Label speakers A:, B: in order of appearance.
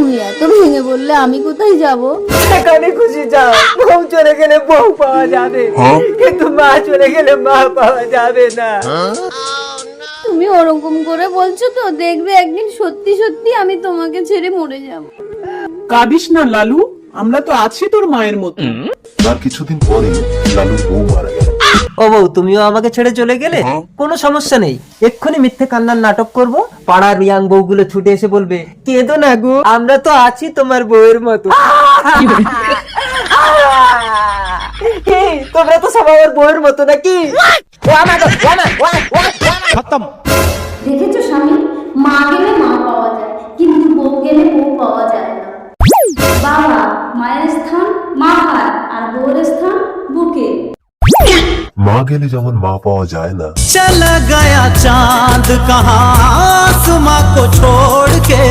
A: তুমি এত ভেঙে বললে আমি কোথায় যাব?
B: সেখানে খুশি যাও, বউ চলে গেলে বউ পাওয়া যাবে, কিন্তু মা চলে গেলে মা পাওয়া যাবে না।
A: তুমি ওরকম করে বলছো তো, দেখবে একদিন সত্যি সত্যি আমি তোমাকে ছেড়ে মরে যাব।
C: কাঁদিস না লালু, আমরা তো আছি তোর মায়ের মতো।
D: তার কিছুদিন পরে লালুর বউ মারা গেল।
B: ও বউ, তুমিও আমাকে ছেড়ে চলে গেলে? কোনো সমস্যা নেই, এক্ষুনি মিথ্যে কান্নার নাটক করব, পাড়ার ইয়াং বউগুলো ছুটে এসে বলবে কেঁদো না গো, আমরা তো আছি তোমার বউয়ের মতো। এই, তোমরা তো সবাই আমার বউয়ের মতো নাকি?
A: দেখেছো স্বামী, মা গেলে মা পাওয়া যায়, কিন্তু বউ গেলে বউ পাওয়া যায় না। বাবা মায়ের স্থান মাথায়, আর বউয়ের স্থান বুকে।
D: মা গেলে যেমন মা পাওয়া যায় না,
E: चला गया चांद कहाँ आसमां को छोड़ के।